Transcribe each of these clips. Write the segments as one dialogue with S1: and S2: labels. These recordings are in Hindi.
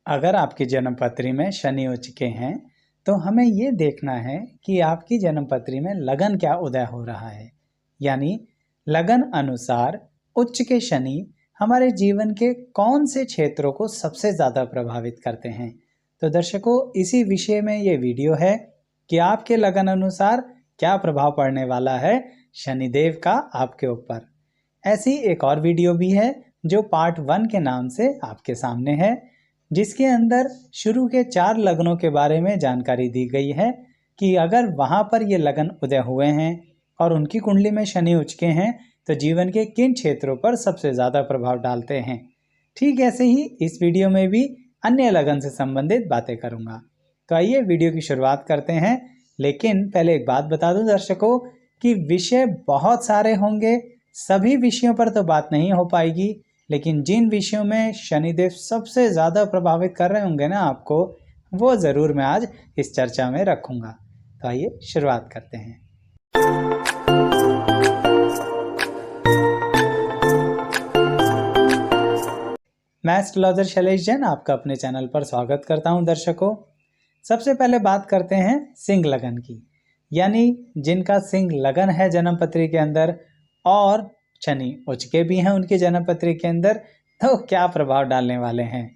S1: अगर आपकी जन्म पत्री में शनि उच्च के हैं तो हमें ये देखना है कि आपकी जन्म पत्री में लगन क्या उदय हो रहा है। यानी लगन अनुसार उच्च के शनि हमारे जीवन के कौन से क्षेत्रों को सबसे ज़्यादा प्रभावित करते हैं। तो दर्शकों, इसी विषय में ये वीडियो है कि आपके लगन अनुसार क्या प्रभाव पड़ने वाला है शनिदेव का आपके ऊपर। ऐसी एक और वीडियो भी है जो पार्ट 1 के नाम से आपके सामने है, जिसके अंदर शुरू के 4 लग्नों के बारे में जानकारी दी गई है कि अगर वहां पर ये लगन उदय हुए हैं और उनकी कुंडली में शनि उच्च के हैं तो जीवन के किन क्षेत्रों पर सबसे ज़्यादा प्रभाव डालते हैं। ठीक ऐसे ही इस वीडियो में भी अन्य लगन से संबंधित बातें करूंगा। तो आइए वीडियो की शुरुआत करते हैं। लेकिन पहले एक बात बता दूं दर्शकों कि विषय बहुत सारे होंगे, सभी विषयों पर तो बात नहीं हो पाएगी, लेकिन जिन विषयों में शनिदेव सबसे ज़्यादा प्रभावित कर रहे होंगे ना आपको, वो ज़रूर मैं आज इस चर्चा में रखूंगा। तो आइए शुरुआत करते हैं। मैं एस्ट्रोलॉजर शैलेश जैन आपका अपने चैनल पर स्वागत करता हूं। दर्शकों, सबसे पहले बात करते हैं सिंह लगन की, यानी जिनका सिंह लगन है जन्म पत्री के अंदर और शनि उच्च के भी हैं उनकी जन्म पत्री के अंदर, तो क्या प्रभाव डालने वाले हैं।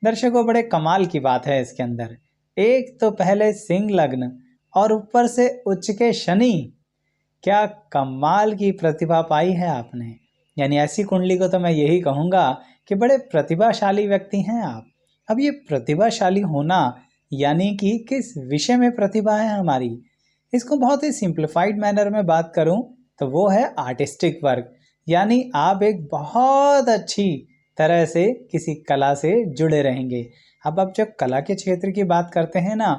S1: दर्शकों, बड़े कमाल की बात है इसके अंदर। एक तो पहले सिंह लग्न और ऊपर से उच्च के शनि, क्या कमाल की प्रतिभा पाई है आपने। यानी ऐसी कुंडली को तो मैं यही कहूँगा कि बड़े प्रतिभाशाली व्यक्ति हैं आप। अब ये प्रतिभाशाली होना यानी कि किस विषय में प्रतिभा है हमारी, इसको बहुत ही सिंप्लीफाइड मैनर में बात करूं तो वो है आर्टिस्टिक वर्क। यानी आप एक बहुत अच्छी तरह से किसी कला से जुड़े रहेंगे। अब आप जब कला के क्षेत्र की बात करते हैं ना,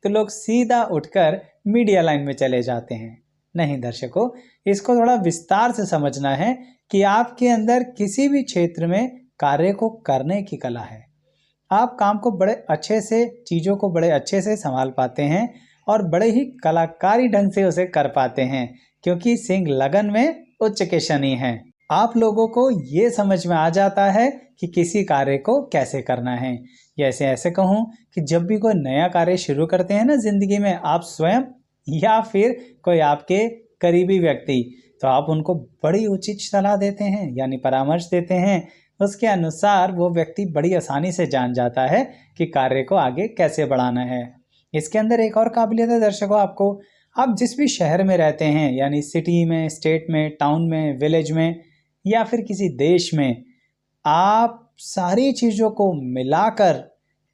S1: तो लोग सीधा उठकर मीडिया लाइन में चले जाते हैं। नहीं दर्शकों, इसको थोड़ा विस्तार से समझना है कि आपके अंदर किसी भी क्षेत्र में कार्य को करने की कला है। आप काम को बड़े अच्छे से, चीज़ों को बड़े अच्छे से संभाल पाते हैं और बड़े ही कलाकारी ढंग से उसे कर पाते हैं, क्योंकि सिंह लगन में उच्च के शनि हैं। आप लोगों को ये समझ में आ जाता है कि किसी कार्य को कैसे करना है। जैसे ऐसे कहूँ कि जब भी कोई नया कार्य शुरू करते हैं ना जिंदगी में, आप स्वयं या फिर कोई आपके करीबी व्यक्ति, तो आप उनको बड़ी उचित सलाह देते हैं, यानी परामर्श देते हैं। उसके अनुसार वो व्यक्ति बड़ी आसानी से जान जाता है कि कार्य को आगे कैसे बढ़ाना है। इसके अंदर एक और काबिलियत है दर्शकों आपको, आप जिस भी शहर में रहते हैं, यानी सिटी में, स्टेट में, टाउन में, विलेज में या फिर किसी देश में, आप सारी चीज़ों को मिलाकर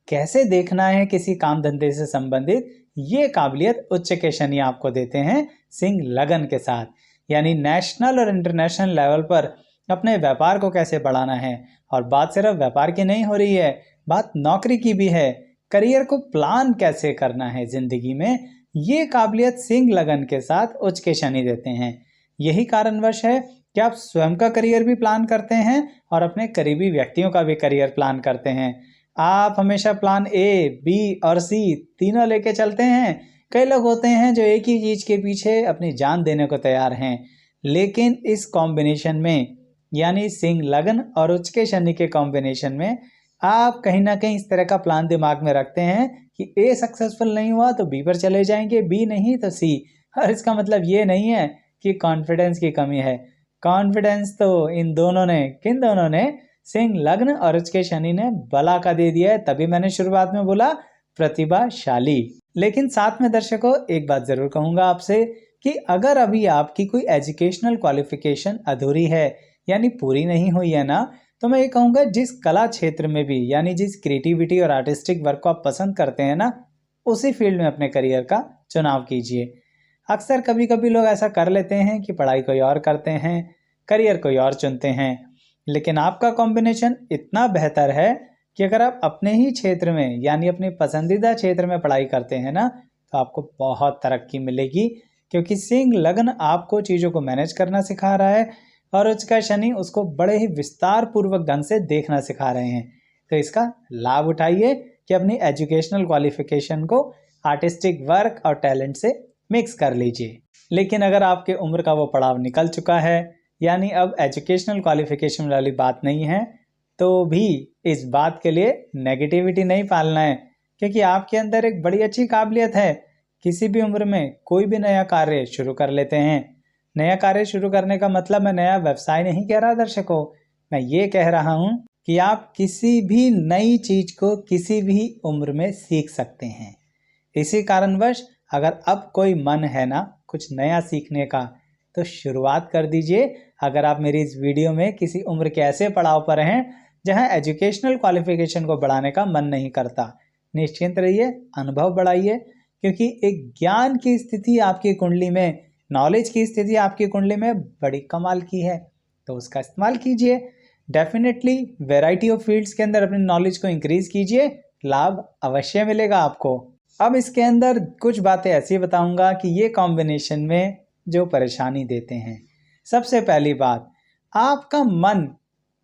S1: कैसे देखना है किसी काम धंधे से संबंधित, ये काबिलियत उच्च के शनि आपको देते हैं सिंह लगन के साथ। यानी नेशनल और इंटरनेशनल लेवल पर अपने व्यापार को कैसे बढ़ाना है। और बात सिर्फ व्यापार की नहीं हो रही है, बात नौकरी की भी है। करियर को प्लान कैसे करना है जिंदगी में, ये काबिलियत सिंह लगन के साथ उच्च के शनि देते हैं। यही कारणवश है कि आप स्वयं का करियर भी प्लान करते हैं और अपने करीबी व्यक्तियों का भी करियर प्लान करते हैं। आप हमेशा प्लान ए, बी और सी तीनों लेके चलते हैं। कई लोग होते हैं जो एक ही चीज़ के पीछे अपनी जान देने को तैयार हैं, लेकिन इस कॉम्बिनेशन में, यानी सिंह लगन और उच्च के शनि के कॉम्बिनेशन में, आप कहीं ना कहीं इस तरह का प्लान दिमाग में रखते हैं कि ए सक्सेसफुल नहीं हुआ तो बी पर चले जाएंगे, बी नहीं तो सी। और इसका मतलब ये नहीं है कि कॉन्फिडेंस की कमी है। कॉन्फिडेंस तो इन दोनों ने, किन दोनों ने, सिंह लग्न और उच्च के शनि ने बला का दे दिया है। तभी मैंने शुरुआत में बोला प्रतिभाशाली। लेकिन साथ में दर्शकों एक बात जरूर कहूंगा आपसे कि अगर अभी आपकी कोई एजुकेशनल क्वालिफिकेशन अधूरी है, यानी पूरी नहीं हुई है ना, तो मैं ये कहूँगा जिस कला क्षेत्र में भी, यानी जिस क्रिएटिविटी और आर्टिस्टिक वर्क को आप पसंद करते हैं ना, उसी फील्ड में अपने करियर का चुनाव कीजिए। अक्सर कभी कभी लोग ऐसा कर लेते हैं कि पढ़ाई कोई और करते हैं, करियर कोई और चुनते हैं, लेकिन आपका कॉम्बिनेशन इतना बेहतर है कि अगर आप अपने ही क्षेत्र में, यानी अपने पसंदीदा क्षेत्र में पढ़ाई करते हैं ना, तो आपको बहुत तरक्की मिलेगी, क्योंकि सिंह लगन आपको चीज़ों को मैनेज करना सिखा रहा है और उच्च का शनि उसको बड़े ही विस्तार पूर्वक ढंग से देखना सिखा रहे हैं। तो इसका लाभ उठाइए कि अपनी एजुकेशनल क्वालिफिकेशन को आर्टिस्टिक वर्क और टैलेंट से मिक्स कर लीजिए। लेकिन अगर आपके उम्र का वो पड़ाव निकल चुका है, यानी अब एजुकेशनल क्वालिफिकेशन वाली बात नहीं है, तो भी इस बात के लिए नेगेटिविटी नहीं पालना है, क्योंकि आपके अंदर एक बड़ी अच्छी काबिलियत है। किसी भी उम्र में कोई भी नया कार्य शुरू कर लेते हैं। नया कार्य शुरू करने का मतलब मैं नया व्यवसाय नहीं कह रहा दर्शकों, मैं ये कह रहा हूँ कि आप किसी भी नई चीज को किसी भी उम्र में सीख सकते हैं। इसी कारणवश अगर अब कोई मन है ना कुछ नया सीखने का, तो शुरुआत कर दीजिए। अगर आप मेरी इस वीडियो में किसी उम्र के ऐसे पड़ाव पर हैं जहां एजुकेशनल क्वालिफिकेशन को बढ़ाने का मन नहीं करता, निश्चिंत रहिए, अनुभव बढ़ाइए, क्योंकि एक ज्ञान की स्थिति आपकी कुंडली में, नॉलेज की स्थिति आपकी कुंडली में बड़ी कमाल की है, तो उसका इस्तेमाल कीजिए। डेफिनेटली वैरायटी ऑफ फील्ड्स के अंदर अपनी नॉलेज को इंक्रीज कीजिए, लाभ अवश्य मिलेगा आपको। अब इसके अंदर कुछ बातें ऐसी बताऊंगा कि ये कॉम्बिनेशन में जो परेशानी देते हैं। सबसे पहली बात, आपका मन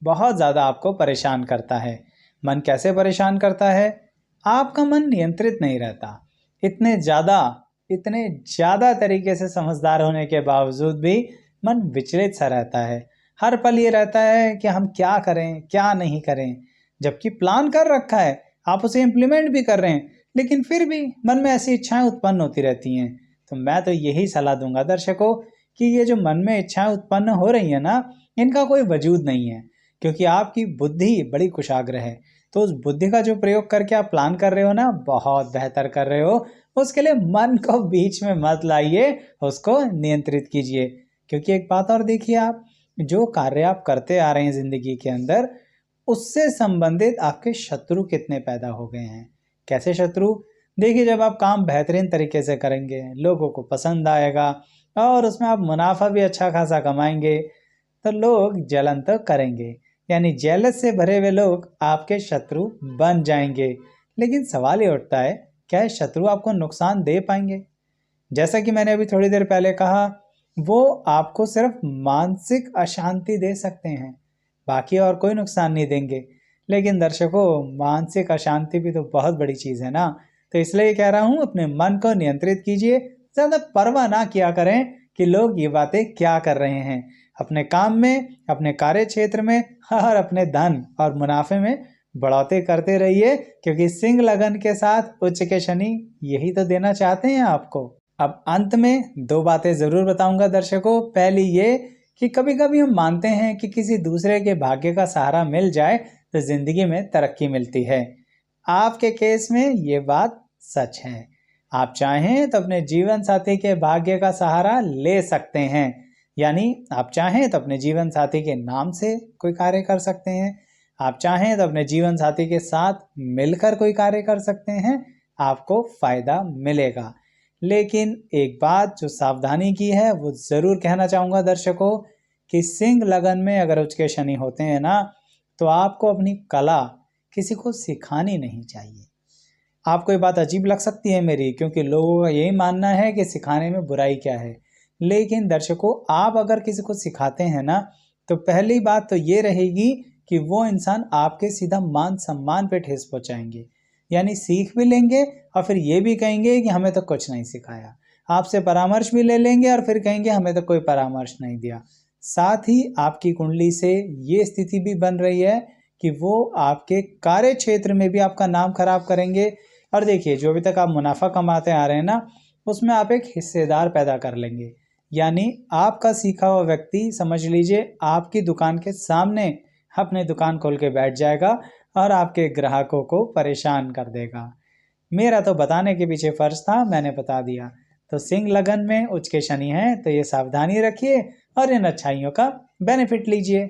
S1: बहुत ज़्यादा आपको परेशान करता है। मन कैसे परेशान करता है? आपका मन नियंत्रित नहीं रहता। इतने ज़्यादा तरीके से समझदार होने के बावजूद भी मन विचलित सा रहता है। हर पल ये रहता है कि हम क्या करें क्या नहीं करें, जबकि प्लान कर रखा है, आप उसे इम्प्लीमेंट भी कर रहे हैं, लेकिन फिर भी मन में ऐसी इच्छाएं उत्पन्न होती रहती हैं। तो मैं तो यही सलाह दूंगा दर्शकों कि ये जो मन में इच्छाएं उत्पन्न हो रही है ना, इनका कोई वजूद नहीं है, क्योंकि आपकी बुद्धि बड़ी कुशाग्र है। तो उस बुद्धि का जो प्रयोग करके आप प्लान कर रहे हो ना, बहुत बेहतर कर रहे हो। उसके लिए मन को बीच में मत लाइए, उसको नियंत्रित कीजिए। क्योंकि एक बात और देखिए, आप जो कार्य आप करते आ रहे हैं जिंदगी के अंदर, उससे संबंधित आपके शत्रु कितने पैदा हो गए हैं। कैसे शत्रु? देखिए, जब आप काम बेहतरीन तरीके से करेंगे, लोगों को पसंद आएगा और उसमें आप मुनाफा भी अच्छा खासा कमाएंगे, तो लोग जलन तो करेंगे, यानी जेलस से भरे हुए लोग आपके शत्रु बन जाएंगे। लेकिन सवाल ये उठता है, क्या शत्रु आपको नुकसान दे पाएंगे? जैसा कि मैंने अभी थोड़ी देर पहले कहा, वो आपको सिर्फ मानसिक अशांति दे सकते हैं, बाकी और कोई नुकसान नहीं देंगे। लेकिन दर्शकों, मानसिक अशांति भी तो बहुत बड़ी चीज़ है ना। तो इसलिए कह रहा हूँ, अपने मन को नियंत्रित कीजिए। ज़्यादा परवाह ना किया करें कि लोग ये बातें क्या कर रहे हैं। अपने काम में, अपने कार्य क्षेत्र में और अपने धन और मुनाफे में बढ़ोतरी करते रहिए, क्योंकि सिंह लगन के साथ उच्च के शनि यही तो देना चाहते हैं आपको। अब अंत में दो बातें ज़रूर बताऊंगा दर्शकों। पहली ये कि कभी कभी हम मानते हैं कि किसी दूसरे के भाग्य का सहारा मिल जाए तो जिंदगी में तरक्की मिलती है। आपके केस में ये बात सच है। आप चाहें तो अपने जीवन साथी के भाग्य का सहारा ले सकते हैं, यानी आप चाहें तो अपने जीवन साथी के नाम से कोई कार्य कर सकते हैं, आप चाहें तो अपने जीवन साथी के साथ मिलकर कोई कार्य कर सकते हैं, आपको फायदा मिलेगा। लेकिन एक बात जो सावधानी की है वो ज़रूर कहना चाहूँगा दर्शकों, कि सिंह लगन में अगर उच्च के शनि होते हैं ना, तो आपको अपनी कला किसी को सिखानी नहीं चाहिए। आपको ये बात अजीब लग सकती है मेरी, क्योंकि लोगों का यही मानना है कि सिखाने में बुराई क्या है। लेकिन दर्शकों, आप अगर किसी को सिखाते हैं ना, तो पहली बात तो ये रहेगी कि वो इंसान आपके सीधा मान सम्मान पे ठेस पहुँचाएंगे। यानी सीख भी लेंगे और फिर ये भी कहेंगे कि हमें तो कुछ नहीं सिखाया। आपसे परामर्श भी ले लेंगे और फिर कहेंगे हमें तो कोई परामर्श नहीं दिया। साथ ही आपकी कुंडली से ये स्थिति भी बन रही है कि वो आपके कार्य क्षेत्र में भी आपका नाम खराब करेंगे। और देखिए, जो अभी तक आप मुनाफा कमाते आ रहे हैं ना, उसमें आप एक हिस्सेदार पैदा कर लेंगे। यानी आपका सीखा हुआ व्यक्ति, समझ लीजिए, आपकी दुकान के सामने अपने दुकान खोल के बैठ जाएगा और आपके ग्राहकों को परेशान कर देगा। मेरा तो बताने के पीछे फर्ज था, मैंने बता दिया। तो सिंह लगन में उच्च के शनि हैं, तो ये सावधानी रखिए और इन अच्छाइयों का बेनिफिट लीजिए।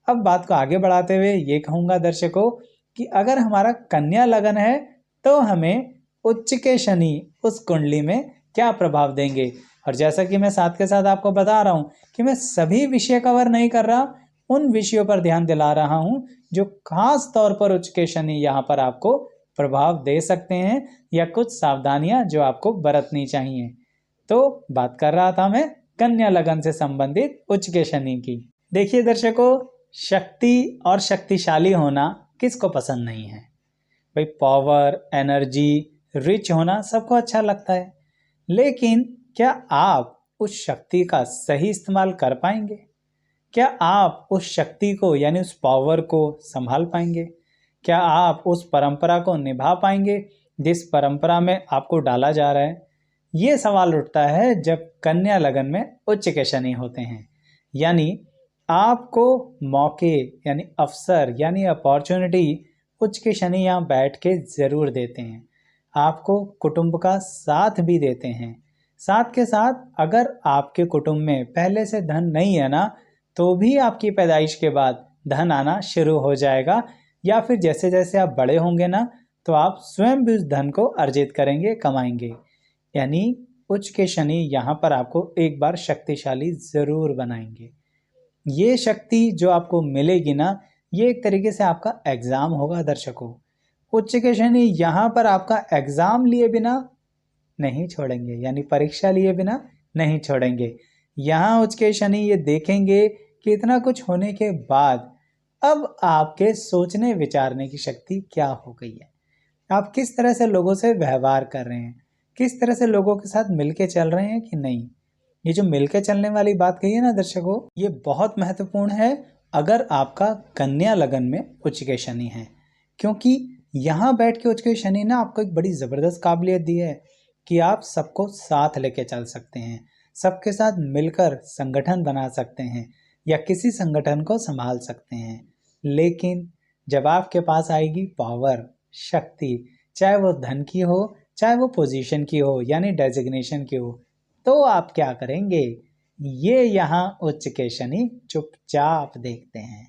S1: अब बात को आगे बढ़ाते हुए ये कहूँगा दर्शकों कि अगर हमारा कन्या लगन है, तो हमें उच्च के शनि उस कुंडली में क्या प्रभाव देंगे। और जैसा कि मैं साथ के साथ आपको बता रहा हूँ कि मैं सभी विषय कवर नहीं कर रहा, उन विषयों पर ध्यान दिला रहा हूँ जो खास तौर पर उच्च के शनि यहाँ पर आपको प्रभाव दे सकते हैं, या कुछ सावधानियां जो आपको बरतनी चाहिए। तो बात कर रहा था मैं कन्या लगन से संबंधित उच्च के शनि की। देखिए दर्शकों, शक्ति और शक्तिशाली होना किसको पसंद नहीं है भाई। पावर, एनर्जी, रिच होना सबको अच्छा लगता है, लेकिन क्या आप उस शक्ति का सही इस्तेमाल कर पाएंगे? क्या आप उस शक्ति को, यानी उस पावर को संभाल पाएंगे? क्या आप उस परंपरा को निभा पाएंगे जिस परंपरा में आपको डाला जा रहा है? ये सवाल उठता है जब कन्या लगन में उच्च के शनि होते हैं। यानी आपको मौके यानी अवसर यानी अपॉर्चुनिटी उच्च के शनि यहाँ बैठ के ज़रूर देते हैं। आपको कुटुंब का साथ भी देते हैं। साथ के साथ अगर आपके कुटुंब में पहले से धन नहीं है ना, तो भी आपकी पैदाइश के बाद धन आना शुरू हो जाएगा, या फिर जैसे जैसे आप बड़े होंगे ना, तो आप स्वयं भी उस धन को अर्जित करेंगे, कमाएंगे। यानी उच्च के शनि यहाँ पर आपको एक बार शक्तिशाली ज़रूर बनाएंगे। ये शक्ति जो आपको मिलेगी ना, ये एक तरीके से आपका एग्ज़ाम होगा दर्शकों। उच्च के शनि यहाँ पर आपका एग्ज़ाम लिए बिना नहीं छोड़ेंगे, यानी परीक्षा लिए बिना नहीं छोड़ेंगे। यहाँ उच्च के शनि ये देखेंगे कि इतना कुछ होने के बाद अब आपके सोचने विचारने की शक्ति क्या हो गई है, आप किस तरह से लोगों से व्यवहार कर रहे हैं, किस तरह से लोगों के साथ मिलके चल रहे हैं कि नहीं। ये जो मिलके चलने वाली बात कही है ना दर्शकों, ये बहुत महत्वपूर्ण है अगर आपका कन्या लगन में उच्च के शनि है, क्योंकि यहाँ बैठ के उच्च के शनि ना आपको एक बड़ी ज़बरदस्त काबिलियत दी है कि आप सबको साथ लेके चल सकते हैं, सबके साथ मिलकर संगठन बना सकते हैं या किसी संगठन को संभाल सकते हैं। लेकिन जब आपके पास आएगी पावर, शक्ति, चाहे वो धन की हो, चाहे वो पोजीशन की हो यानी डेजिग्नेशन की हो, तो आप क्या करेंगे? ये यहाँ उच्च के शनि चुपचाप देखते हैं।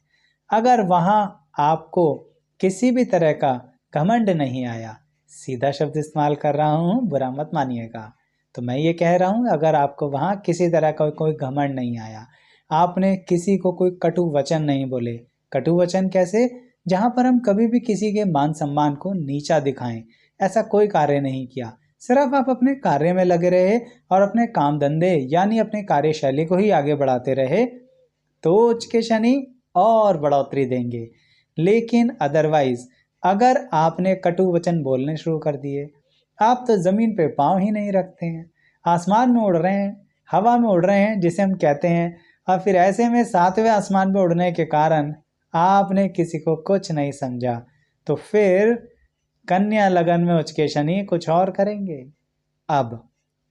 S1: अगर वहाँ आपको किसी भी तरह का घमंड नहीं आया, सीधा शब्द इस्तेमाल कर रहा हूँ, बुरा मत मानिएगा, तो मैं ये कह रहा हूँ अगर आपको वहाँ किसी तरह का कोई घमंड नहीं आया, आपने किसी को कोई कटु वचन नहीं बोले। कटु वचन कैसे? जहाँ पर हम कभी भी किसी के मान सम्मान को नीचा दिखाएं, ऐसा कोई कार्य नहीं किया। सिर्फ आप अपने कार्य में लगे रहे और अपने काम धंधे यानी अपने कार्यशैली को ही आगे बढ़ाते रहे, तो उच्च के शनि और बढ़ोतरी देंगे। लेकिन अदरवाइज अगर आपने कटु वचन बोलने शुरू कर दिए, आप तो ज़मीन पे पाँव ही नहीं रखते हैं, आसमान में उड़ रहे हैं, हवा में उड़ रहे हैं जिसे हम कहते हैं, और फिर ऐसे में सातवें आसमान में उड़ने के कारण आपने किसी को कुछ नहीं समझा, तो फिर कन्या लगन में उच्च के शनि कुछ और करेंगे। अब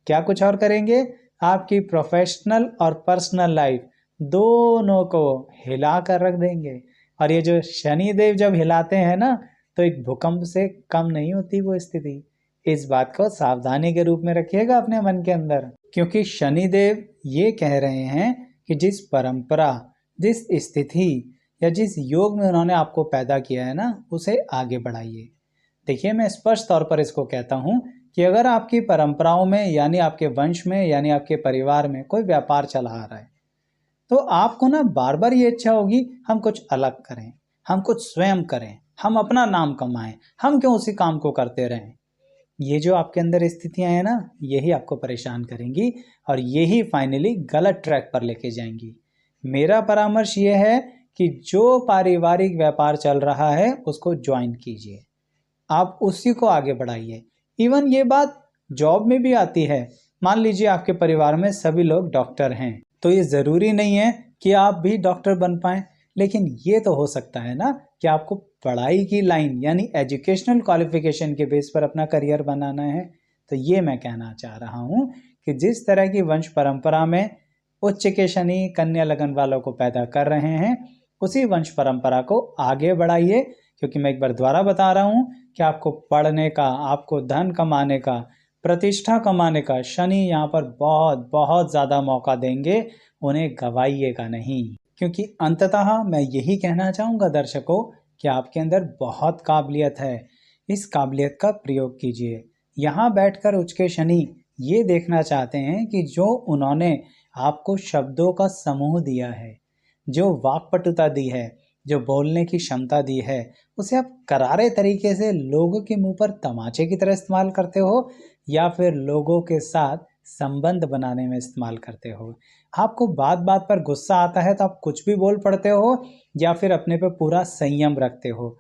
S1: क्या कुछ और करेंगे? आपकी प्रोफेशनल और पर्सनल लाइफ दोनों को हिला कर रख देंगे। और ये जो शनि देव जब हिलाते हैं ना, तो एक भूकंप से कम नहीं होती वो स्थिति। इस बात को सावधानी के रूप में रखिएगा अपने मन के अंदर, क्योंकि शनि देव ये कह रहे हैं कि जिस परंपरा, जिस स्थिति या जिस योग में उन्होंने आपको पैदा किया है ना, उसे आगे बढ़ाइए। देखिए, मैं स्पष्ट तौर पर इसको कहता हूँ कि अगर आपकी परंपराओं में यानी आपके वंश में यानी आपके परिवार में कोई व्यापार चला आ रहा है, तो आपको ना बार बार ये इच्छा होगी हम कुछ अलग करें, हम कुछ स्वयं करें, हम अपना नाम कमाएं, हम क्यों उसी काम को करते रहें। ये जो आपके अंदर स्थितियां हैं ना, यही आपको परेशान करेंगी और यही फाइनली गलत ट्रैक पर लेके जाएंगी। मेरा परामर्श ये है कि जो पारिवारिक व्यापार चल रहा है उसको ज्वाइन कीजिए, आप उसी को आगे बढ़ाइए। इवन ये बात जॉब में भी आती है। मान लीजिए आपके परिवार में सभी लोग डॉक्टर हैं, तो ये ज़रूरी नहीं है कि आप भी डॉक्टर बन पाएँ, लेकिन ये तो हो सकता है ना कि आपको पढ़ाई की लाइन यानी एजुकेशनल क्वालिफिकेशन के बेस पर अपना करियर बनाना है। तो ये मैं कहना चाह रहा हूँ कि जिस तरह की वंश परंपरा में उच्च के शनि कन्या लगन वालों को पैदा कर रहे हैं, उसी वंश परंपरा को आगे बढ़ाइए। क्योंकि मैं एक बार दोबारा बता रहा हूँ कि आपको पढ़ने का, आपको धन कमाने का, प्रतिष्ठा कमाने का शनि यहाँ पर बहुत बहुत ज़्यादा मौका देंगे, उन्हें गवाइएगा नहीं। क्योंकि अंततः मैं यही कहना चाहूँगा दर्शकों कि आपके अंदर बहुत काबिलियत है, इस काबिलियत का प्रयोग कीजिए। यहाँ बैठकर उच्च के शनि ये देखना चाहते हैं कि जो उन्होंने आपको शब्दों का समूह दिया है, जो वाक्पटुता दी है, जो बोलने की क्षमता दी है, उसे आप करारे तरीके से लोगों के मुंह पर तमाचे की तरह इस्तेमाल करते हो या फिर लोगों के साथ संबंध बनाने में इस्तेमाल करते हो। आपको बात बात पर गुस्सा आता है तो आप कुछ भी बोल पड़ते हो या फिर अपने पे पूरा संयम रखते हो।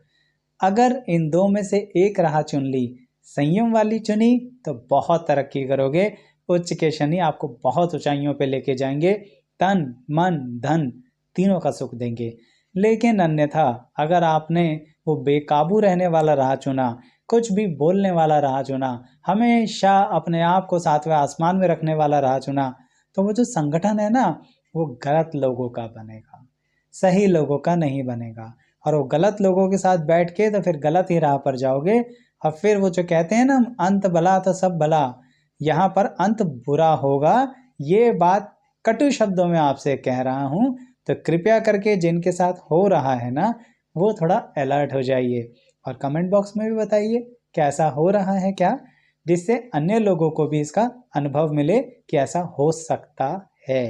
S1: अगर इन दो में से एक राह चुन ली, संयम वाली चुनी, तो बहुत तरक्की करोगे। उच्च के शनि आपको बहुत ऊंचाइयों पे लेके जाएंगे, तन मन धन तीनों का सुख देंगे। लेकिन अन्यथा अगर आपने वो बेकाबू रहने वाला राह चुना, कुछ भी बोलने वाला राह चुना, हमेशा अपने आप को सातवें आसमान में रखने वाला राह चुना, तो वो जो संगठन है ना, वो गलत लोगों का बनेगा, सही लोगों का नहीं बनेगा। और वो गलत लोगों के साथ बैठ के तो फिर गलत ही राह पर जाओगे। और फिर वो जो कहते हैं ना, अंत भला तो सब भला, यहाँ पर अंत बुरा होगा। ये बात कटु शब्दों में आपसे कह रहा हूँ, तो कृपया करके जिनके साथ हो रहा है ना, वो थोड़ा अलर्ट हो जाइए और कमेंट बॉक्स में भी बताइए कैसा हो रहा है क्या, जिससे अन्य लोगों को भी इसका अनुभव मिले कि ऐसा हो सकता है।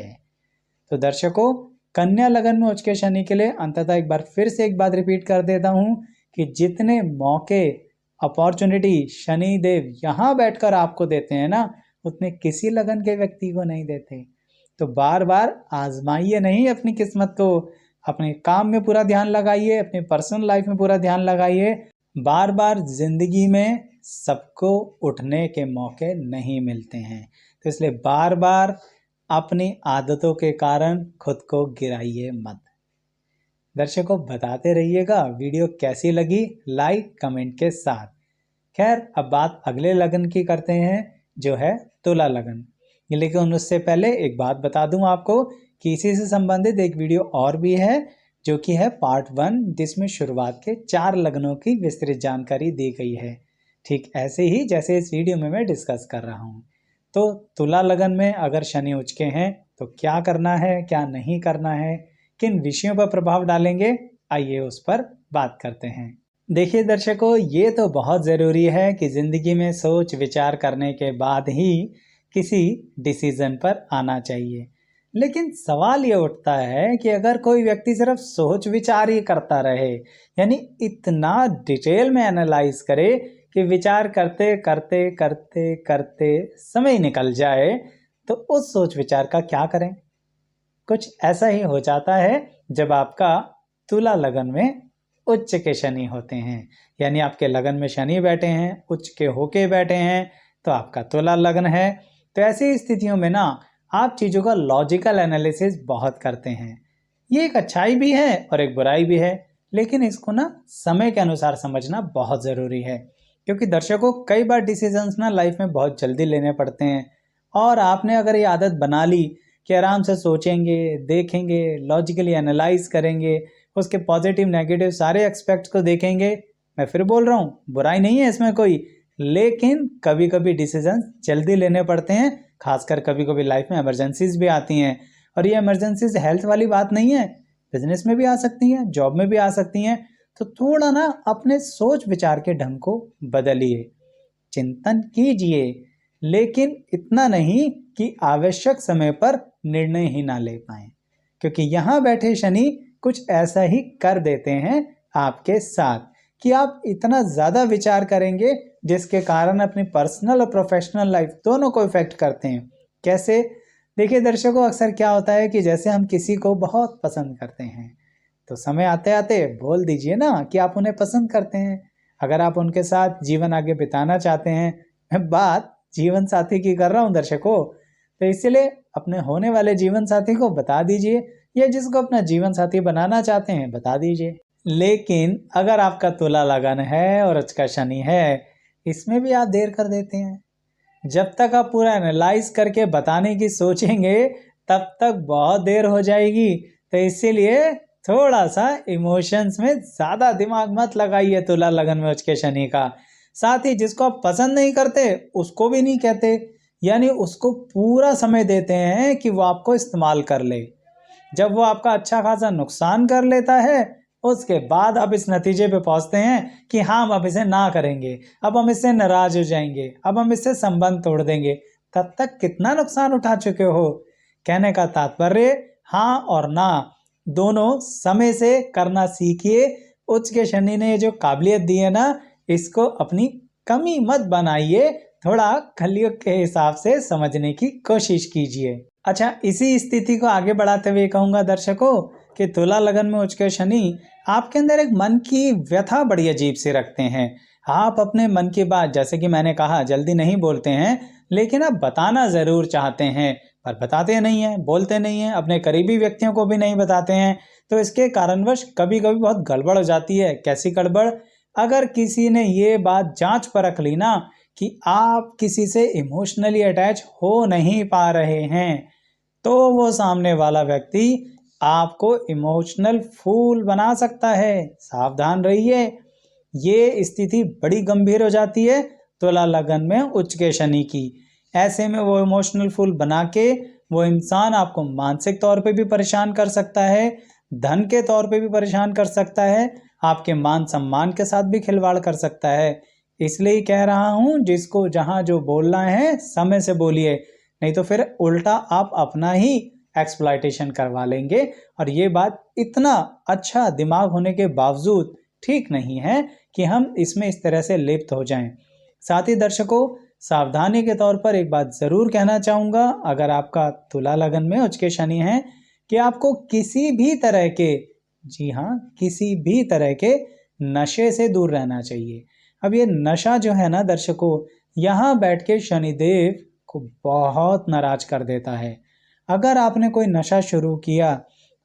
S1: तो दर्शकों, कन्या लगन में उच्च के शनि के लिए अंततः एक बार फिर से एक बात रिपीट कर देता हूं कि जितने मौके, अपॉर्चुनिटी शनि देव यहाँ बैठकर आपको देते हैं ना, उतने किसी लगन के व्यक्ति को नहीं देते। तो बार बार आजमाइए नहीं अपनी किस्मत को, अपने काम में पूरा ध्यान लगाइए, अपनी पर्सनल लाइफ में पूरा ध्यान लगाइए। बार बार जिंदगी में सबको उठने के मौके नहीं मिलते हैं, तो इसलिए बार बार अपनी आदतों के कारण खुद को गिराइए मत। दर्शकों, बताते रहिएगा वीडियो कैसी लगी, लाइक कमेंट के साथ। खैर, अब बात अगले लगन की करते हैं, जो है तुला लगन। लेकिन उससे पहले एक बात बता दूं आपको कि इसी से संबंधित एक वीडियो और भी है, जो कि है पार्ट 1, जिसमें शुरुआत के 4 लगनों की विस्तृत जानकारी दी गई है, ठीक ऐसे ही जैसे इस वीडियो में मैं डिस्कस कर रहा हूँ। तो तुला लगन में अगर शनि उच्च के हैं तो क्या करना है, क्या नहीं करना है, किन विषयों पर प्रभाव डालेंगे, आइए उस पर बात करते हैं। देखिए दर्शकों, ये तो बहुत ज़रूरी है कि ज़िंदगी में सोच विचार करने के बाद ही किसी डिसीजन पर आना चाहिए। लेकिन सवाल ये उठता है कि अगर कोई व्यक्ति सिर्फ सोच विचार ही करता रहे, यानी इतना डिटेल में एनालाइज करे कि विचार करते करते करते करते समय निकल जाए, तो उस सोच विचार का क्या करें। कुछ ऐसा ही हो जाता है जब आपका तुला लगन में उच्च के शनि होते हैं, यानी आपके लगन में शनि बैठे हैं, उच्च के होके बैठे हैं, तो आपका तुला लगन है। तो ऐसी स्थितियों में ना आप चीज़ों का लॉजिकल एनालिसिस बहुत करते हैं। ये एक अच्छाई भी है और एक बुराई भी है, लेकिन इसको ना समय के अनुसार समझना बहुत ज़रूरी है। क्योंकि दर्शकों, कई बार डिसीजंस ना लाइफ में बहुत जल्दी लेने पड़ते हैं, और आपने अगर ये आदत बना ली कि आराम से सोचेंगे, देखेंगे, लॉजिकली एनालाइज करेंगे, उसके पॉजिटिव नेगेटिव सारे एस्पेक्ट्स को देखेंगे, मैं फिर बोल रहा हूँ बुराई नहीं है इसमें कोई, लेकिन कभी कभी डिसीजंस जल्दी लेने पड़ते हैं, खासकर कभी कभी लाइफ में इमरजेंसीज भी आती हैं। और ये इमरजेंसीज हेल्थ वाली बात नहीं है, बिजनेस में भी आ सकती हैं, जॉब में भी आ सकती हैं। तो थोड़ा ना अपने सोच विचार के ढंग को बदलिए, चिंतन कीजिए, लेकिन इतना नहीं कि आवश्यक समय पर निर्णय ही ना ले पाएं, क्योंकि यहाँ बैठे शनि कुछ ऐसा ही कर देते हैं आपके साथ कि आप इतना ज़्यादा विचार करेंगे, जिसके कारण अपनी पर्सनल और प्रोफेशनल लाइफ दोनों को इफेक्ट करते हैं। कैसे? देखिए दर्शकों, अक्सर क्या होता है कि जैसे हम किसी को बहुत पसंद करते हैं, तो समय आते आते बोल दीजिए ना कि आप उन्हें पसंद करते हैं। अगर आप उनके साथ जीवन आगे बिताना चाहते हैं, मैं बात जीवन साथी की कर रहा हूँ दर्शकों, तो इसलिए अपने होने वाले जीवन साथी को बता दीजिए, या जिसको अपना जीवन साथी बनाना चाहते हैं बता दीजिए। लेकिन अगर आपका तुला लगन है और उच्च का शनि है, इसमें भी आप देर कर देते हैं। जब तक आप पूरा एनालाइज करके बताने की सोचेंगे, तब तक बहुत देर हो जाएगी। तो इसीलिए थोड़ा सा इमोशंस में ज़्यादा दिमाग मत लगाइए तुला लगन में उच्च के शनि का। साथ ही जिसको आप पसंद नहीं करते उसको भी नहीं कहते, यानी उसको पूरा समय देते हैं कि वो आपको इस्तेमाल कर ले। जब वो आपका अच्छा खासा नुकसान कर लेता है, उसके बाद आप इस नतीजे पे पहुंचते हैं कि हाँ, हम अब इसे ना करेंगे, अब हम इससे नाराज हो जाएंगे, अब हम इससे संबंध तोड़ देंगे। तब तक कितना नुकसान उठा चुके हो। कहने का तात्पर्य, हाँ और ना दोनों समय से करना सीखिए। उच्च के शनि ने ये जो काबिलियत दी है ना, इसको अपनी कमी मत बनाइए, थोड़ा कलयुग के हिसाब से समझने की कोशिश कीजिए। अच्छा, इसी स्थिति को आगे बढ़ाते हुए कहूँगा दर्शकों कि तुला लगन में उच्च के शनि आपके अंदर एक मन की व्यथा बड़ी अजीब सी रखते हैं। आप अपने मन की बात, जैसे कि मैंने कहा, जल्दी नहीं बोलते हैं, लेकिन आप बताना ज़रूर चाहते हैं, पर बताते नहीं हैं, बोलते नहीं हैं, अपने करीबी व्यक्तियों को भी नहीं बताते हैं। तो इसके कारणवश कभी कभी बहुत गड़बड़ हो जाती है। कैसी गड़बड़? अगर किसी ने ये बात जांच परख ली ना कि आप किसी से इमोशनली अटैच हो नहीं पा रहे हैं, तो वो सामने वाला व्यक्ति आपको इमोशनल फूल बना सकता है। सावधान रहिए, ये स्थिति बड़ी गंभीर हो जाती है तुला लगन में उच्च के शनि की। ऐसे में वो इमोशनल फूल बना के वो इंसान आपको मानसिक तौर पे भी परेशान कर सकता है, धन के तौर पे भी परेशान कर सकता है, आपके मान सम्मान के साथ भी खिलवाड़ कर सकता है। इसलिए कह रहा हूं, जिसको जहां जो बोलना है समय से बोलिए, नहीं तो फिर उल्टा आप अपना ही एक्सप्लॉयटेशन करवा लेंगे। और ये बात इतना अच्छा दिमाग होने के बावजूद ठीक नहीं है कि हम इसमें इस तरह से लिप्त हो जाएं। साथ ही दर्शकों, सावधानी के तौर पर एक बात जरूर कहना चाहूंगा, अगर आपका तुला लगन में उच्च के शनि है, कि आपको किसी भी तरह के, जी हाँ, किसी भी तरह के नशे से दूर रहना चाहिए। अब ये नशा जो है ना दर्शकों, यहाँ बैठ के शनिदेव को बहुत नाराज कर देता है। अगर आपने कोई नशा शुरू किया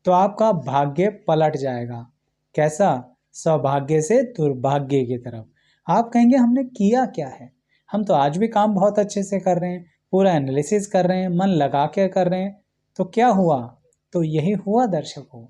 S1: तो आपका भाग्य पलट जाएगा। कैसा? सौभाग्य से दुर्भाग्य की तरफ। आप कहेंगे हमने किया क्या है, हम तो आज भी काम बहुत अच्छे से कर रहे हैं, पूरा एनालिसिस कर रहे हैं, मन लगा के कर रहे हैं, तो क्या हुआ? तो यही हुआ दर्शकों,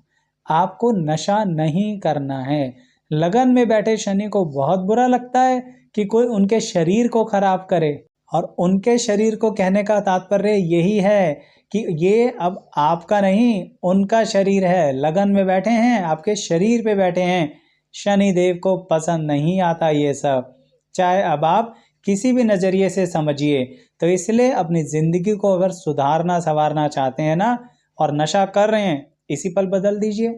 S1: आपको नशा नहीं करना है। लगन में बैठे शनि को बहुत बुरा लगता है कि कोई उनके शरीर को खराब करे, और उनके शरीर को कहने का तात्पर्य यही है कि ये अब आपका नहीं, उनका शरीर है। लगन में बैठे हैं, आपके शरीर पे बैठे हैं। शनि देव को पसंद नहीं आता ये सब, चाहे अब आप किसी भी नजरिए से समझिए। तो इसलिए अपनी जिंदगी को अगर सुधारना संवारना चाहते हैं ना, और नशा कर रहे हैं, इसी पल बदल दीजिए।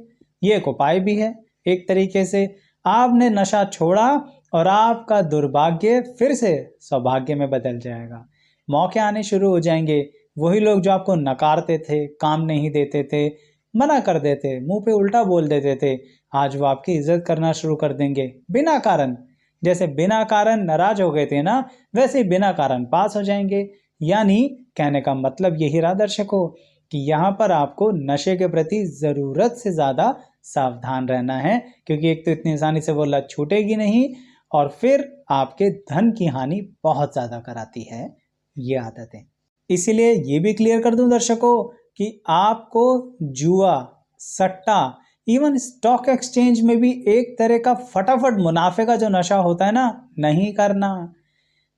S1: ये एक उपाय भी है। एक तरीके से आपने नशा छोड़ा और आपका दुर्भाग्य फिर से सौभाग्य में बदल जाएगा। मौके आने शुरू हो जाएंगे। वही लोग जो आपको नकारते थे, काम नहीं देते थे, मना कर देते, मुंह पे उल्टा बोल देते थे, आज वो आपकी इज्जत करना शुरू कर देंगे बिना कारण। जैसे बिना कारण नाराज हो गए थे ना, वैसे बिना कारण पास हो जाएंगे। यानी कहने का मतलब यही रहा दर्शकों, कि यहाँ पर आपको नशे के प्रति जरूरत से ज्यादा सावधान रहना है, क्योंकि एक तो इतनी आसानी से वो लत छूटेगी नहीं, और फिर आपके धन की हानि बहुत ज्यादा कराती है ये आदतें। इसीलिए ये भी क्लियर कर दूं दर्शकों कि आपको जुआ, सट्टा, इवन स्टॉक एक्सचेंज में भी एक तरह का फटाफट मुनाफे का जो नशा होता है ना, नहीं करना।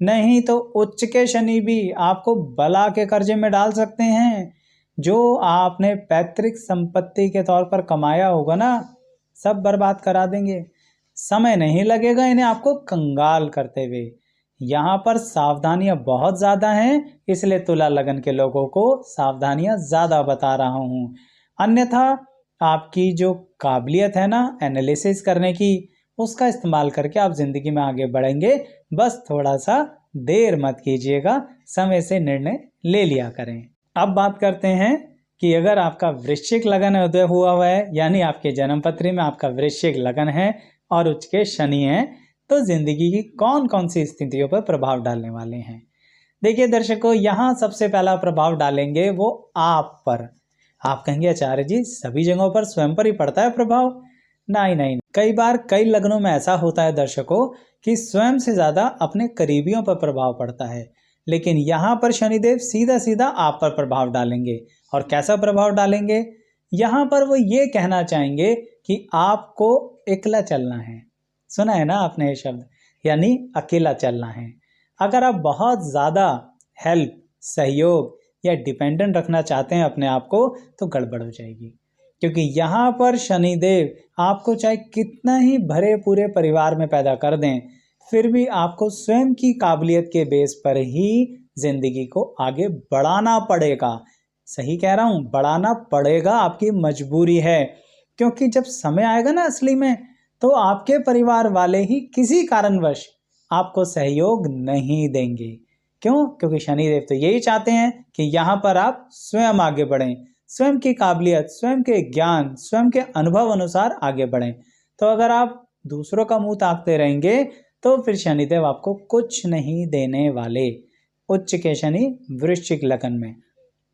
S1: नहीं तो उच्च के शनि भी आपको बला के कर्जे में डाल सकते हैं। जो आपने पैतृक संपत्ति के तौर पर कमाया होगा ना, सब बर्बाद करा देंगे। समय नहीं लगेगा इन्हें आपको कंगाल करते हुए। यहाँ पर सावधानियां बहुत ज्यादा हैं, इसलिए तुला लगन के लोगों को सावधानियां ज्यादा बता रहा हूँ। अन्यथा आपकी जो काबिलियत है ना एनालिसिस करने की, उसका इस्तेमाल करके आप जिंदगी में आगे बढ़ेंगे। बस थोड़ा सा देर मत कीजिएगा, समय से निर्णय ले लिया करें। अब बात करते हैं कि अगर आपका वृश्चिक लगन उदय हुआ है, यानी आपके जन्म पत्री में आपका वृश्चिक लगन है और उच्च के शनि है, तो जिंदगी की कौन कौन सी स्थितियों पर प्रभाव डालने वाले हैं। देखिए दर्शकों, यहाँ सबसे पहला प्रभाव डालेंगे वो आप पर। आप कहेंगे आचार्य जी सभी जगहों पर स्वयं पर ही पड़ता है प्रभाव? नहीं नहीं, कई बार कई लग्नों में ऐसा होता है दर्शकों कि स्वयं से ज्यादा अपने करीबियों पर प्रभाव पड़ता है, लेकिन यहाँ पर शनिदेव सीधा सीधा आप पर प्रभाव डालेंगे। और कैसा प्रभाव डालेंगे? यहाँ पर वो ये कहना चाहेंगे कि आपको एकला चलना है। सुना है ना आपने ये शब्द, यानी अकेला चलना है। अगर आप बहुत ज्यादा हेल्प, सहयोग या डिपेंडेंट रखना चाहते हैं अपने आप को, तो गड़बड़ हो जाएगी। क्योंकि यहाँ पर शनिदेव आपको चाहे कितना ही भरे पूरे परिवार में पैदा कर दें, फिर भी आपको स्वयं की काबिलियत के बेस पर ही जिंदगी को आगे बढ़ाना पड़ेगा। सही कह रहा हूँ, बढ़ाना पड़ेगा, आपकी मजबूरी है। क्योंकि जब समय आएगा ना असली में, तो आपके परिवार वाले ही किसी कारणवश आपको सहयोग नहीं देंगे। क्यों? क्योंकि शनिदेव तो यही चाहते हैं कि यहाँ पर आप स्वयं आगे बढ़ें, स्वयं की काबिलियत, स्वयं के ज्ञान, स्वयं के अनुभव अनुसार आगे बढ़ें। तो अगर आप दूसरों का मुंह ताकते रहेंगे, तो फिर शनिदेव आपको कुछ नहीं देने वाले। उच्च के शनि वृश्चिक लगन में।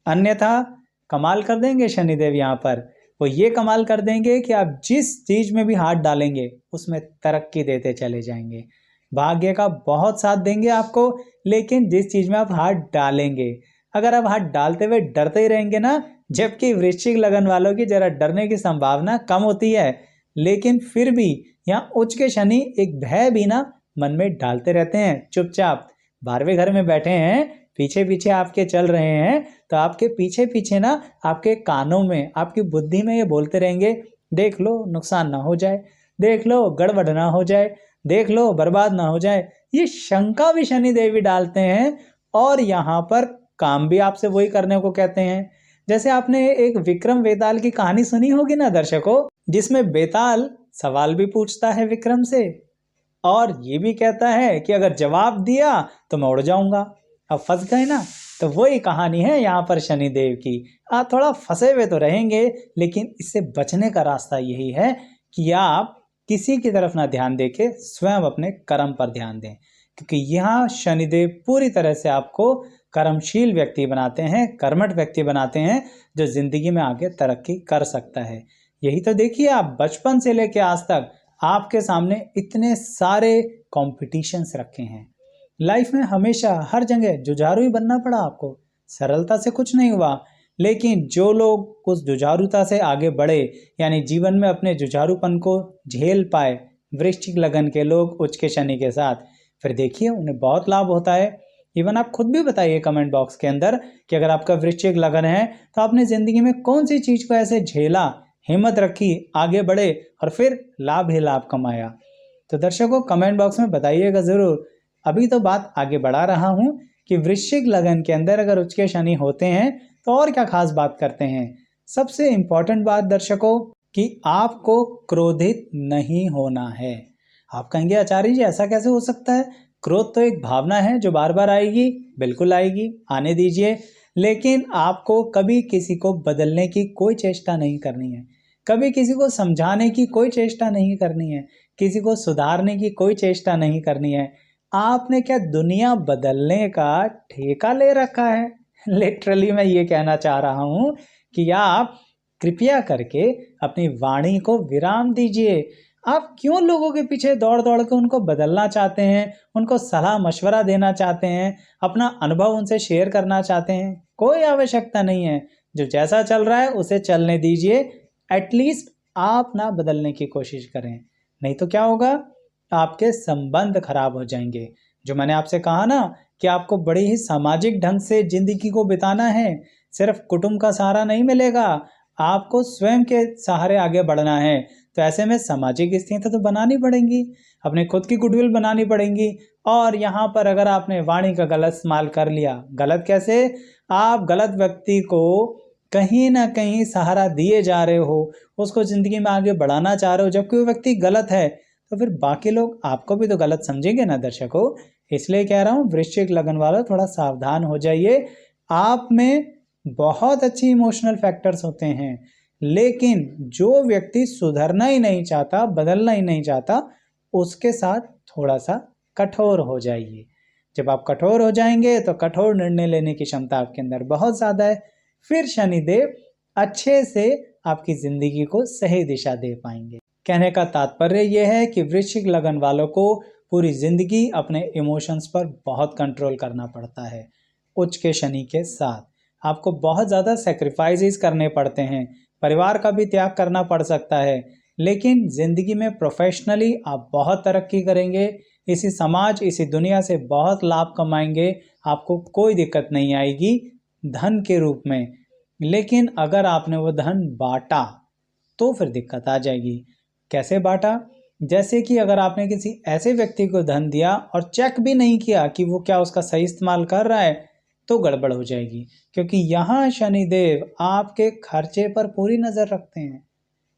S1: अन्यथा कमाल कर देंगे शनिदेव यहाँ पर। वो ये कमाल कर देंगे कि आप जिस चीज में भी हाथ डालेंगे उसमें तरक्की देते चले जाएंगे, भाग्य का बहुत साथ देंगे आपको। लेकिन जिस चीज में आप हाथ डालेंगे, अगर आप हाथ डालते हुए डरते ही रहेंगे ना, जबकि वृश्चिक लगन वालों की जरा डरने की संभावना कम होती है, लेकिन फिर भी यहाँ उच्च के शनि एक भय भी ना मन में डालते रहते हैं। चुपचाप 12वें घर में बैठे हैं, पीछे पीछे आपके चल रहे हैं, तो आपके पीछे पीछे ना आपके कानों में, आपकी बुद्धि में ये बोलते रहेंगे, देख लो नुकसान ना हो जाए, देख लो गड़बड़ ना हो जाए, देख लो बर्बाद ना हो जाए। ये शंका भी शनि देवी डालते हैं। और यहाँ पर काम भी आपसे वही करने को कहते हैं। जैसे आपने एक विक्रम बेताल की कहानी सुनी होगी ना दर्शकों, जिसमें बेताल सवाल भी पूछता है विक्रम से और ये भी कहता है कि अगर जवाब दिया तो मैं उड़ जाऊंगा। अब फंस गए ना, तो वही कहानी है यहाँ पर शनिदेव की। आप थोड़ा फंसे हुए तो रहेंगे, लेकिन इससे बचने का रास्ता यही है कि आप किसी की तरफ ना ध्यान देके स्वयं अपने कर्म पर ध्यान दें, क्योंकि यहाँ शनिदेव पूरी तरह से आपको कर्मशील व्यक्ति बनाते हैं, कर्मठ व्यक्ति बनाते हैं, जो जिंदगी में आगे तरक्की कर सकता है। यही तो देखिए, आप बचपन से लेके आज तक आपके सामने इतने सारे कॉम्पिटिशन्स रखे हैं। लाइफ में हमेशा हर जगह जुझारू ही बनना पड़ा आपको, सरलता से कुछ नहीं हुआ। लेकिन जो लोग उस जुझारूता से आगे बढ़े, यानी जीवन में अपने जुझारूपन को झेल पाए, वृश्चिक लगन के लोग उच्च के शनि के साथ, फिर देखिए उन्हें बहुत लाभ होता है। इवन आप खुद भी बताइए कमेंट बॉक्स के अंदर कि अगर आपका वृश्चिक लगन है तो आपने जिंदगी में कौन सी चीज को ऐसे झेला, हिम्मत रखी, आगे बढ़े और फिर लाभ ही लाभ कमाया। तो दर्शकों कमेंट बॉक्स में बताइएगा जरूर। अभी तो बात आगे बढ़ा रहा हूं कि वृश्चिक लगन के अंदर अगर उच्च के शनि होते हैं तो और क्या खास बात करते हैं। सबसे इंपॉर्टेंट बात दर्शकों कि आपको क्रोधित नहीं होना है। आप कहेंगे आचार्य जी ऐसा कैसे हो सकता है, क्रोध तो एक भावना है जो बार बार आएगी। बिल्कुल आएगी, आने दीजिए, लेकिन आपको कभी किसी को बदलने की कोई चेष्टा नहीं करनी है, कभी किसी को समझाने की कोई चेष्टा नहीं करनी है, किसी को सुधारने की कोई चेष्टा नहीं करनी है। आपने क्या दुनिया बदलने का ठेका ले रखा है? लिटरली मैं ये कहना चाह रहा हूं कि आप कृपया करके अपनी वाणी को विराम दीजिए। आप क्यों लोगों के पीछे दौड़ दौड़ के उनको बदलना चाहते हैं, उनको सलाह मशवरा देना चाहते हैं, अपना अनुभव उनसे शेयर करना चाहते हैं? कोई आवश्यकता नहीं है। जो जैसा चल रहा है उसे चलने दीजिए। एटलीस्ट आप ना बदलने की कोशिश करें, नहीं तो क्या होगा, आपके संबंध खराब हो जाएंगे। जो मैंने आपसे कहा ना कि आपको बड़े ही सामाजिक ढंग से जिंदगी को बिताना है, सिर्फ कुटुंब का सहारा नहीं मिलेगा, आपको स्वयं के सहारे आगे बढ़ना है। तो ऐसे में सामाजिक स्थिति तो बनानी पड़ेंगी, अपने खुद की गुडविल बनानी पड़ेंगी। और यहाँ पर अगर आपने वाणी का गलत इस्तेमाल कर लिया, गलत कैसे, आप गलत व्यक्ति को कहीं ना कहीं सहारा दिए जा रहे हो, उसको जिंदगी में आगे बढ़ाना चाह रहे हो, जबकि वो व्यक्ति गलत है, तो फिर बाकी लोग आपको भी तो गलत समझेंगे ना दर्शकों। इसलिए कह रहा हूँ वृश्चिक लगन वालों थोड़ा सावधान हो जाइए। आप में बहुत अच्छी इमोशनल फैक्टर्स होते हैं, लेकिन जो व्यक्ति सुधरना ही नहीं चाहता, बदलना ही नहीं चाहता, उसके साथ थोड़ा सा कठोर हो जाइए। जब आप कठोर हो जाएंगे तो कठोर निर्णय लेने की क्षमता आपके अंदर बहुत ज्यादा है, फिर शनिदेव अच्छे से आपकी जिंदगी को सही दिशा दे पाएंगे। कहने का तात्पर्य यह है कि वृश्चिक लगन वालों को पूरी जिंदगी अपने इमोशंस पर बहुत कंट्रोल करना पड़ता है। उच्च के शनि के साथ आपको बहुत ज़्यादा सेक्रीफाइसेस करने पड़ते हैं, परिवार का भी त्याग करना पड़ सकता है, लेकिन ज़िंदगी में प्रोफेशनली आप बहुत तरक्की करेंगे, इसी समाज, इसी दुनिया से बहुत लाभ कमाएंगे, आपको कोई दिक्कत नहीं आएगी धन के रूप में। लेकिन अगर आपने वो धन बांटा तो फिर दिक्कत आ जाएगी। कैसे बांटा? जैसे कि अगर आपने किसी ऐसे व्यक्ति को धन दिया और चेक भी नहीं किया कि वो क्या उसका सही इस्तेमाल कर रहा है, तो गड़बड़ हो जाएगी, क्योंकि यहाँ शनिदेव आपके खर्चे पर पूरी नजर रखते हैं।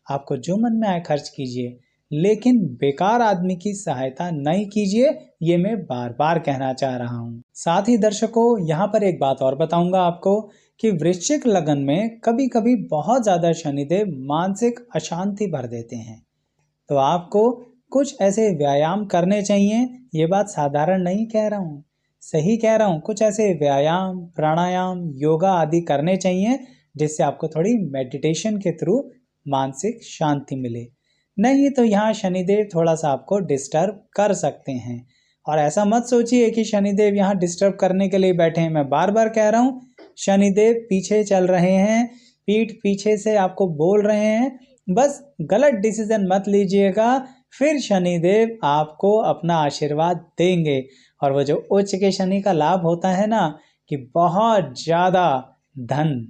S1: आपको जो मन में आए खर्च कीजिए, लेकिन बेकार आदमी की सहायता नहीं कीजिए, ये मैं बार बार कहना चाह रहा हूँ। साथ ही दर्शकों यहाँ पर एक बात और बताऊंगा आपको कि वृश्चिक लगन में कभी कभी बहुत ज्यादा शनिदेव मानसिक अशांति भर देते हैं, तो आपको कुछ ऐसे व्यायाम करने चाहिए। ये बात साधारण नहीं कह रहा हूँ, सही कह रहा हूँ, कुछ ऐसे व्यायाम, प्राणायाम, योगा आदि करने चाहिए जिससे आपको थोड़ी मेडिटेशन के थ्रू मानसिक शांति मिले। नहीं तो यहाँ शनिदेव थोड़ा सा आपको डिस्टर्ब कर सकते हैं। और ऐसा मत सोचिए कि शनिदेव यहाँ डिस्टर्ब करने के लिए बैठे हैं। मैं बार बार कह रहा हूँ, शनिदेव पीछे चल रहे हैं, पीठ पीछे से आपको बोल रहे हैं। बस गलत डिसीजन मत लीजिएगा, फिर शनिदेव आपको अपना आशीर्वाद देंगे। और वो जो उच्च के शनि का लाभ होता है ना, कि बहुत ज़्यादा धन,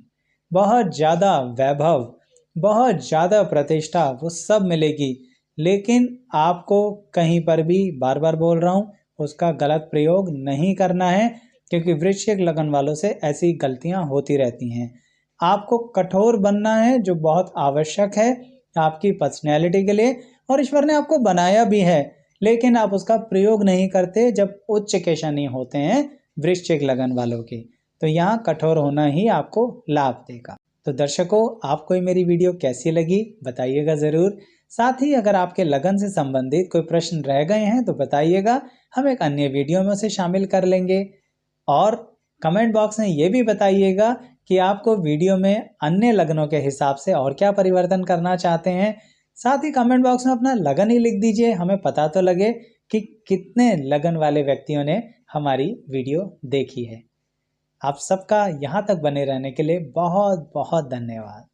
S1: बहुत ज़्यादा वैभव, बहुत ज़्यादा प्रतिष्ठा, वो सब मिलेगी। लेकिन आपको कहीं पर भी, बार बार बोल रहा हूँ, उसका गलत प्रयोग नहीं करना है, क्योंकि वृश्चिक लगन वालों से ऐसी गलतियां होती रहती हैं। आपको कठोर बनना है, जो बहुत आवश्यक है आपकी पर्सनैलिटी के लिए, और ईश्वर ने आपको बनाया भी है, लेकिन आप उसका प्रयोग नहीं करते जब उच्च के शनि होते हैं वृश्चिक लगन वालों के। तो यहाँ कठोर होना ही आपको लाभ देगा। तो दर्शकों, आपको मेरी वीडियो कैसी लगी बताइएगा ज़रूर। साथ ही अगर आपके लगन से संबंधित कोई प्रश्न रह गए हैं तो बताइएगा, हम एक अन्य वीडियो में उसे शामिल कर लेंगे। और कमेंट बॉक्स में ये भी बताइएगा कि आपको वीडियो में अन्य लगनों के हिसाब से और क्या परिवर्तन करना चाहते हैं। साथ ही कमेंट बॉक्स में अपना लगन ही लिख दीजिए, हमें पता तो लगे कि कितने लगन वाले व्यक्तियों ने हमारी वीडियो देखी है। आप सबका यहाँ तक बने रहने के लिए बहुत बहुत धन्यवाद।